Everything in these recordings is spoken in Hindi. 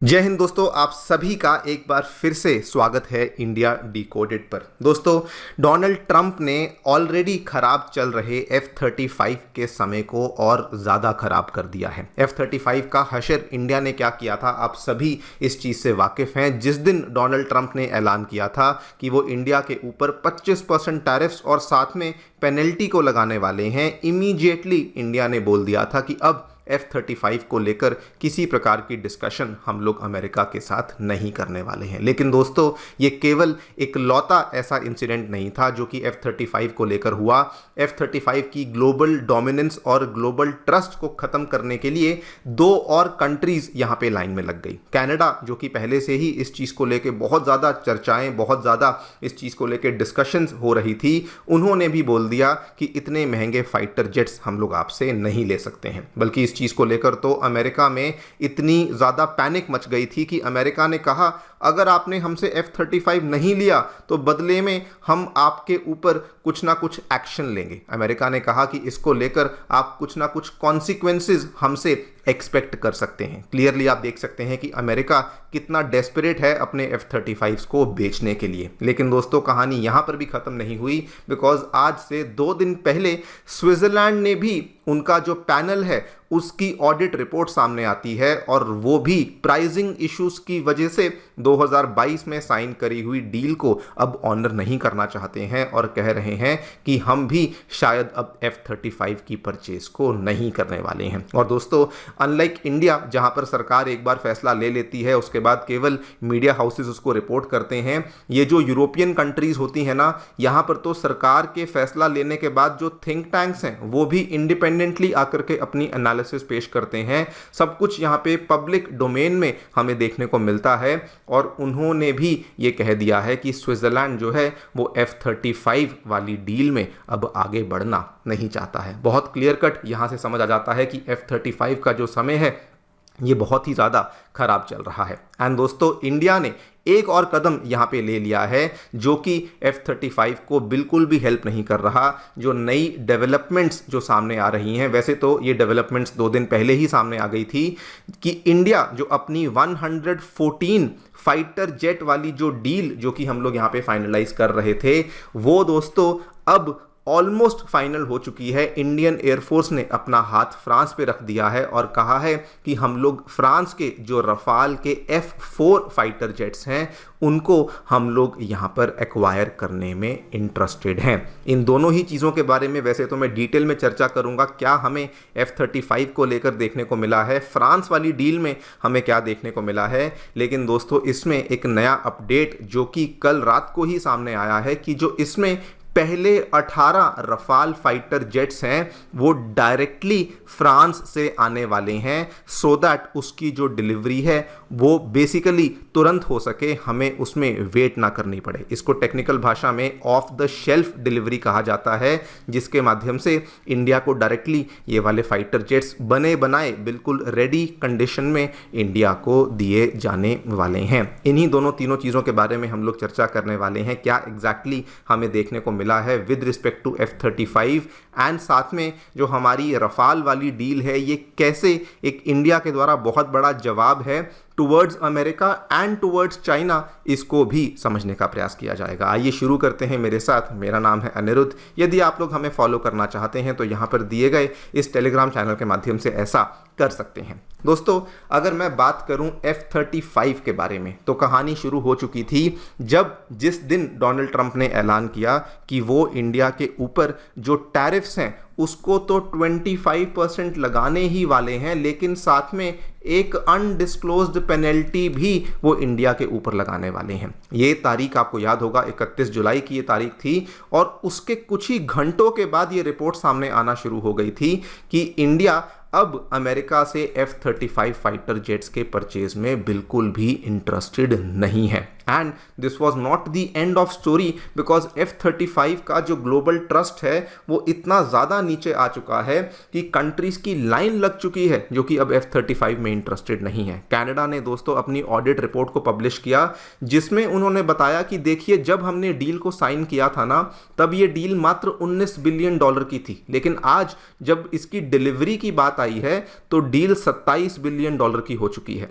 जय हिंद दोस्तों, आप सभी का एक बार फिर से स्वागत है इंडिया डिकोडेड पर। दोस्तों, डोनाल्ड ट्रंप ने ऑलरेडी खराब चल रहे F-35 के समय को और ज़्यादा खराब कर दिया है। F-35 का हशर इंडिया ने क्या किया था, आप सभी इस चीज़ से वाकिफ़ हैं। जिस दिन डोनाल्ड ट्रंप ने ऐलान किया था कि वो इंडिया के ऊपर 25% टैरिफ्स और साथ में पेनल्टी को लगाने वाले हैं, इमीडिएटली इंडिया ने बोल दिया था कि अब F-35 को लेकर किसी प्रकार की डिस्कशन हम लोग अमेरिका के साथ नहीं करने वाले हैं। लेकिन दोस्तों, ये केवल एक लौता ऐसा इंसिडेंट नहीं था जो कि F-35 को लेकर हुआ। F-35 की ग्लोबल डोमिनेंस और ग्लोबल ट्रस्ट को ख़त्म करने के लिए दो और कंट्रीज़ यहाँ पे लाइन में लग गई। कनाडा, जो कि पहले से ही इस चीज़ को लेकर बहुत ज़्यादा चर्चाएँ, बहुत ज़्यादा इस चीज़ को लेकर डिस्कशंस हो रही थी, उन्होंने भी बोल दिया कि इतने महंगे फाइटर जेट्स हम लोग आपसे नहीं ले सकते हैं। बल्कि इस चीज़ को लेकर तो अमेरिका में इतनी ज़्यादा पैनिक मच गई थी कि अमेरिका ने कहा, अगर आपने हमसे F-35 नहीं लिया तो बदले में हम आपके ऊपर कुछ ना कुछ एक्शन लेंगे। अमेरिका ने कहा कि इसको लेकर आप कुछ ना कुछ कॉन्सिक्वेंसेस हमसे एक्सपेक्ट कर सकते हैं। क्लियरली आप देख सकते हैं कि अमेरिका कितना डेस्परेट है अपने F-35 को बेचने के लिए। लेकिन दोस्तों, कहानी यहाँ पर भी ख़त्म नहीं हुई, बिकॉज आज से 2 दिन पहले स्विट्ज़रलैंड ने भी उनका जो पैनल है उसकी ऑडिट रिपोर्ट सामने आती है, और वो भी प्राइसिंग इश्यूज की वजह से 2022 में साइन करी हुई डील को अब ऑनर नहीं करना चाहते हैं और कह रहे हैं कि हम भी शायद अब F-35 की परचेज को नहीं करने वाले हैं। और दोस्तों, अनलाइक इंडिया, जहां पर सरकार एक बार फैसला ले लेती है उसके बाद केवल मीडिया हाउसेस उसको रिपोर्ट करते हैं, ये जो यूरोपियन कंट्रीज होती हैं ना, यहाँ पर तो सरकार के फैसला लेने के बाद जो थिंक टैंक्स हैं वो भी इंडिपेंडेंटली आकर के अपनी एनालिसिस पेश करते हैं। सब कुछ यहाँ पे पब्लिक डोमेन में हमें देखने को मिलता है, और उन्होंने भी ये कह दिया है कि स्विट्ज़रलैंड जो है वो F-35 वाली डील में अब आगे बढ़ना नहीं चाहता है। बहुत क्लियर कट यहाँ से समझ आ जाता है कि F-35 का जो समय है ये बहुत ही ज़्यादा खराब चल रहा है। एंड दोस्तों, इंडिया ने एक और कदम यहाँ पे ले लिया है जो कि F-35 को बिल्कुल भी हेल्प नहीं कर रहा। जो नई डेवलपमेंट्स जो सामने आ रही हैं, वैसे तो ये डेवलपमेंट्स 2 दिन पहले ही सामने आ गई थी कि इंडिया जो अपनी 114 फाइटर जेट वाली जो डील जो कि हम लोग यहाँ पे फाइनलाइज कर रहे थे, वो दोस्तों अब ऑलमोस्ट फाइनल हो चुकी है। इंडियन एयरफोर्स ने अपना हाथ फ्रांस पे रख दिया है और कहा है कि हम लोग फ्रांस के जो रफाल के F-4 फाइटर जेट्स हैं उनको हम लोग यहाँ पर एक्वायर करने में इंटरेस्टेड हैं। इन दोनों ही चीज़ों के बारे में वैसे तो मैं डिटेल में चर्चा करूँगा, क्या हमें F-35 को लेकर देखने को मिला है, फ्रांस वाली डील में हमें क्या देखने को मिला है। लेकिन दोस्तों, इसमें एक नया अपडेट जो कि कल रात को ही सामने आया है कि जो इसमें पहले 18 रफाल फाइटर जेट्स हैं वो डायरेक्टली फ्रांस से आने वाले हैं, सो दैट उसकी जो डिलीवरी है वो बेसिकली तुरंत हो सके, हमें उसमें वेट ना करनी पड़े। इसको टेक्निकल भाषा में ऑफ द शेल्फ डिलीवरी कहा जाता है, जिसके माध्यम से इंडिया को डायरेक्टली ये वाले फाइटर जेट्स बने बनाए बिल्कुल रेडी कंडीशन में इंडिया को दिए जाने वाले हैं। इन्हीं दोनों तीनों चीज़ों के बारे में हम लोग चर्चा करने वाले हैं, क्या एग्जैक्टली हमें देखने को मिला है with respect to F-35, and साथ में जो हमारी रफाल वाली डील है ये कैसे एक इंडिया के द्वारा बहुत बड़ा जवाब है towards America and towards China, इसको भी समझने का प्रयास किया जाएगा। आइए शुरू करते हैं मेरे साथ। मेरा नाम है अनिरुद्ध। यदि आप लोग हमें फॉलो करना चाहते हैं तो यहाँ पर दिए गए इस टेलीग्राम चैनल के माध्यम से ऐसा कर सकते हैं। दोस्तों, अगर मैं बात करूं F-35 के बारे में तो कहानी शुरू हो चुकी थी जब जिस दिन डोनाल्ड ट्रंप ने ऐलान किया कि वो इंडिया के ऊपर जो टैरिफ्स हैं उसको तो 25% लगाने ही वाले हैं, लेकिन साथ में एक अनडिस्क्लोज्ड पेनल्टी भी वो इंडिया के ऊपर लगाने वाले हैं। ये तारीख आपको याद होगा, 31 जुलाई की ये तारीख थी, और उसके कुछ ही घंटों के बाद ये रिपोर्ट सामने आना शुरू हो गई थी कि इंडिया अब अमेरिका से F-35 फाइटर जेट्स के परचेज में बिल्कुल भी इंटरेस्टेड नहीं है। And this was not the end of story, because F-35 का जो ग्लोबल ट्रस्ट है वो इतना ज़्यादा नीचे आ चुका है कि कंट्रीज की लाइन लग चुकी है जो कि अब F-35 में इंटरेस्टेड नहीं है। कनाडा ने दोस्तों अपनी ऑडिट रिपोर्ट को पब्लिश किया, जिसमें उन्होंने बताया कि देखिए, जब हमने डील को साइन किया था ना, तब ये डील मात्र $19 बिलियन की थी, लेकिन आज जब इसकी डिलीवरी की बात आई है तो डील $27 बिलियन की हो चुकी है।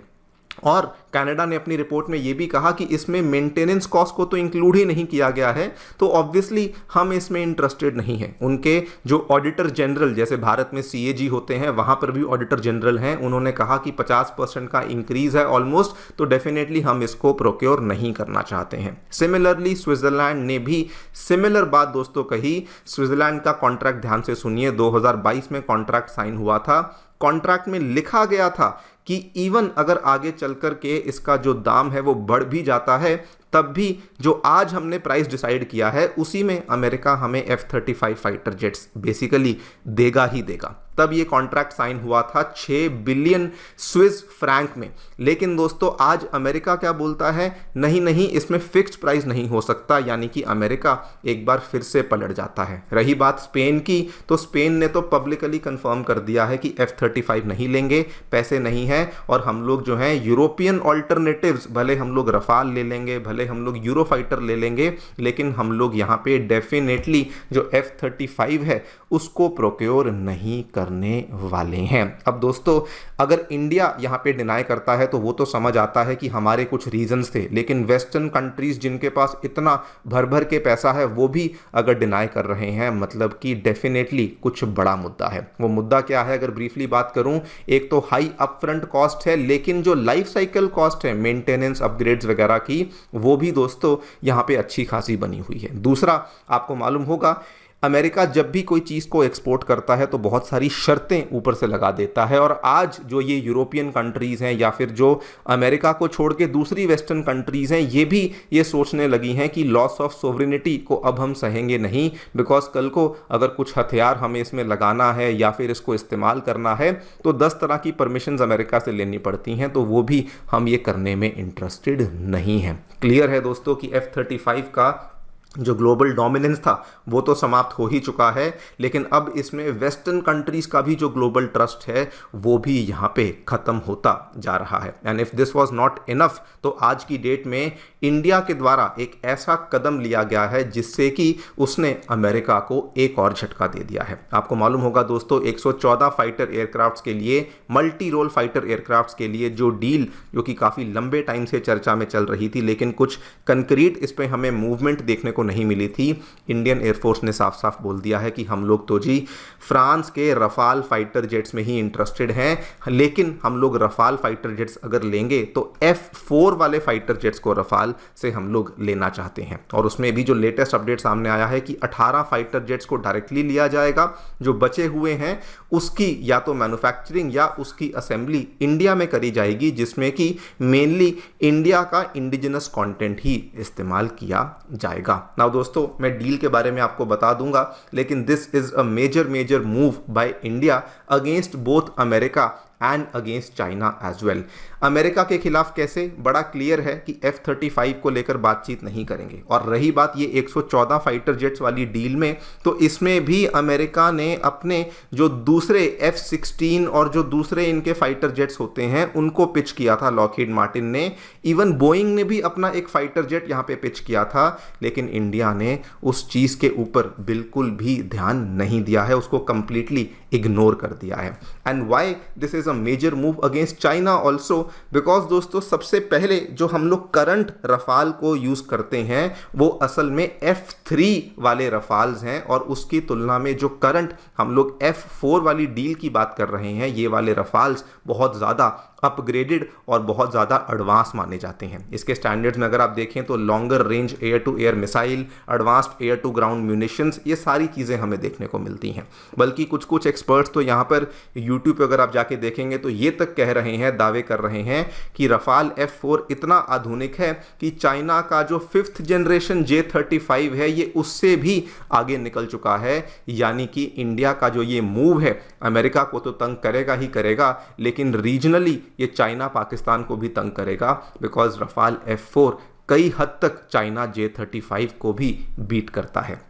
और कनाडा ने अपनी रिपोर्ट में ये भी कहा कि इसमें मेंटेनेंस कॉस्ट को तो इंक्लूड ही नहीं किया गया है, तो ऑब्वियसली हम इसमें इंटरेस्टेड नहीं हैं। उनके जो ऑडिटर जनरल, जैसे भारत में सीएजी होते हैं, वहां पर भी ऑडिटर जनरल हैं, उन्होंने कहा कि 50% का इंक्रीज है ऑलमोस्ट, तो डेफिनेटली हम इसको प्रोक्योर नहीं करना चाहते हैं। सिमिलरली स्विट्जरलैंड ने भी सिमिलर बात दोस्तों कही। स्विट्जरलैंड का कॉन्ट्रैक्ट ध्यान से सुनिए, 2022 में कॉन्ट्रैक्ट साइन हुआ था। कॉन्ट्रैक्ट में लिखा गया था कि इवन अगर आगे चल कर के इसका जो दाम है वो बढ़ भी जाता है, तब भी जो आज हमने प्राइस डिसाइड किया है उसी में अमेरिका हमें F-35 फाइटर जेट्स बेसिकली देगा ही देगा। तब ये कॉन्ट्रैक्ट साइन हुआ था 6 बिलियन स्विस फ्रैंक में। लेकिन दोस्तों आज अमेरिका क्या बोलता है, नहीं नहीं इसमें फिक्स्ड प्राइस नहीं हो सकता, यानी कि अमेरिका एक बार फिर से पलट जाता है। रही बात स्पेन की, तो स्पेन ने तो पब्लिकली कंफर्म कर दिया है कि F-35 नहीं लेंगे, पैसे नहीं है, और हम लोग जो हैं यूरोपियन ऑल्टरनेटिव्स, भले हम लोग रफाल ले लेंगे, भले हम लोग यूरो फाइटर ले लेंगे, लेकिन हम लोग यहाँ पे डेफिनेटली जो F-35 है उसको प्रोक्योर नहीं करने वाले हैं। अब दोस्तों अगर इंडिया यहाँ पे डिनाई करता है तो वो तो समझ आता है कि हमारे कुछ रीजंस थे, लेकिन वेस्टर्न कंट्रीज जिनके पास इतना भर भर के पैसा है वो भी अगर डिनाई कर रहे हैं, मतलब कि डेफिनेटली कुछ बड़ा मुद्दा है। वो मुद्दा क्या है अगर ब्रीफली बात करूं, एक तो हाई अपफ्रंट कॉस्ट है, लेकिन जो लाइफ साइकिल कॉस्ट है मेंटेनेंस अपग्रेड्स वगैरह की, वो भी दोस्तों यहाँ पे अच्छी खासी बनी हुई है। दूसरा, आपको मालूम होगा अमेरिका जब भी कोई चीज़ को एक्सपोर्ट करता है तो बहुत सारी शर्तें ऊपर से लगा देता है, और आज जो ये यूरोपियन कंट्रीज़ हैं या फिर जो अमेरिका को छोड़ के दूसरी वेस्टर्न कंट्रीज़ हैं, ये भी ये सोचने लगी हैं कि लॉस ऑफ सोवरेनिटी को अब हम सहेंगे नहीं, बिकॉज कल को अगर कुछ हथियार हमें इसमें लगाना है या फिर इसको इस्तेमाल करना है तो 10 तरह की परमिशंस अमेरिका से लेनी पड़ती हैं, तो वो भी हम ये करने में इंटरेस्टेड नहीं हैं। क्लियर है दोस्तों कि F-35 का जो ग्लोबल डोमिनेंस था वो तो समाप्त हो ही चुका है, लेकिन अब इसमें वेस्टर्न कंट्रीज का भी जो ग्लोबल ट्रस्ट है वो भी यहाँ पे ख़त्म होता जा रहा है। And if this was not enough, तो आज की डेट में इंडिया के द्वारा एक ऐसा कदम लिया गया है जिससे कि उसने अमेरिका को एक और झटका दे दिया है। आपको मालूम होगा दोस्तों 114 फाइटर एयरक्राफ्ट्स के लिए, मल्टी रोल फाइटर एयरक्राफ्ट्स के लिए जो डील, जो कि काफ़ी लंबे टाइम से चर्चा में चल रही थी लेकिन कुछ कंक्रीट इस पर हमें मूवमेंट देखने को नहीं मिली थी, इंडियन एयरफोर्स ने साफ साफ बोल दिया है कि हम लोग तो जी फ्रांस के रफाल फाइटर जेट्स में ही इंटरेस्टेड हैं, लेकिन हम लोग रफाल फाइटर जेट्स अगर लेंगे तो F-4 वाले फाइटर जेट्स को रफाल से हम लोग लेना चाहते हैं। और उसमें भी जो लेटेस्ट अपडेट सामने आया है कि 18 फाइटर जेट्स को डायरेक्टली लिया जाएगा, जो बचे हुए हैं उसकी या तो मैन्युफैक्चरिंग या उसकी असेंबली इंडिया में करी जाएगी, जिसमें कि मेनली इंडिया का इंडिजिनस कंटेंट ही इस्तेमाल किया जाएगा। नाउ दोस्तों मैं डील के बारे में आपको बता दूंगा, लेकिन this is a major move by India against both America and against China as well. America के खिलाफ कैसे, बड़ा क्लियर है कि F-35 को लेकर बातचीत नहीं करेंगे। और रही बात ये 114 फाइटर जेट्स वाली डील में, तो इसमें भी अमेरिका ने अपने जो दूसरे F-16 और जो दूसरे इनके फाइटर जेट्स होते हैं उनको पिच किया था लॉकहीड मार्टिन ने। इवन बोइंग ने भी अपना एक फाइटर जेट यहाँ पे पिच किया था, लेकिन इंडिया ने उस चीज़ के ऊपर बिल्कुल भी ध्यान नहीं दिया है, उसको कंप्लीटली इग्नोर कर दिया है। And why this is a major move against China also, because दोस्तों सबसे पहले जो हम लोग करंट रफाल को यूज करते हैं वो असल में F-3 वाले रफाल्स हैं, और उसकी तुलना में जो करंट हम लोग F-4 वाली डील की बात कर रहे हैं, ये वाले रफाल्स बहुत ज़्यादा अपग्रेडेड और बहुत ज़्यादा एडवांस माने जाते हैं। इसके स्टैंडर्ड्स में अगर आप देखें तो longer range air to air missile, advanced air to ground munitions, ये सारी चीज़ें हमें देखने को मिलती हैं। बल्कि कुछ एक्सपर्ट्स तो यहाँ पर यूट्यूब पे अगर आप जाके देखेंगे तो ये तक कह रहे हैं, दावे कर रहे हैं कि रफाल F-4 इतना आधुनिक है कि चाइना का जो 5th जनरेशन J-35 है ये उससे भी आगे निकल चुका है। यानी कि इंडिया का जो ये मूव है अमेरिका को तो तंग करेगा ही करेगा, लेकिन रीजनली ये चाइना पाकिस्तान को भी तंग करेगा, बिकॉज रफाल F-4 कई हद तक चाइना J-35 को भी बीट करता है।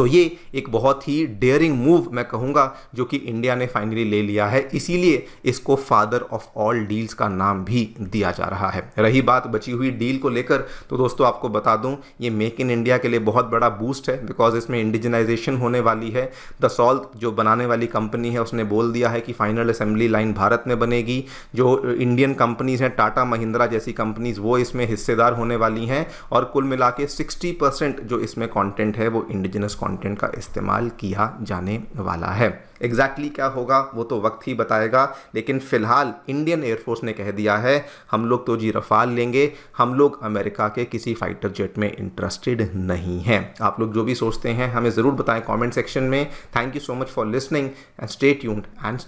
ये एक बहुत ही डेयरिंग मूव मैं कहूँगा जो कि इंडिया ने फाइनली ले लिया है, इसीलिए इसको फादर ऑफ ऑल डील्स का नाम भी दिया जा रहा है। रही बात बची हुई डील को लेकर, तो दोस्तों आपको बता दूं ये मेक इन इंडिया के लिए बहुत बड़ा बूस्ट है, बिकॉज इसमें इंडिजनाइजेशन होने वाली है। दसॉल्ट जो बनाने वाली कंपनी है उसने बोल दिया है कि फाइनल असेंबली लाइन भारत में बनेगी। जो इंडियन कंपनीज हैं, टाटा महिंद्रा जैसी कंपनीज, वो इसमें हिस्सेदार होने वाली हैं, और कुल मिला के 60% जो इसमें कॉन्टेंट है वो इंडिजिनस कंटेंट का इस्तेमाल किया जाने वाला है। एग्जैक्टली क्या होगा वो तो वक्त ही बताएगा, लेकिन फिलहाल इंडियन एयरफोर्स ने कह दिया है हम लोग तो जी रफाल लेंगे, हम लोग अमेरिका के किसी फाइटर जेट में इंटरेस्टेड नहीं हैं। आप लोग जो भी सोचते हैं हमें ज़रूर बताएं कमेंट सेक्शन में। Thank you so much for listening and stay tuned and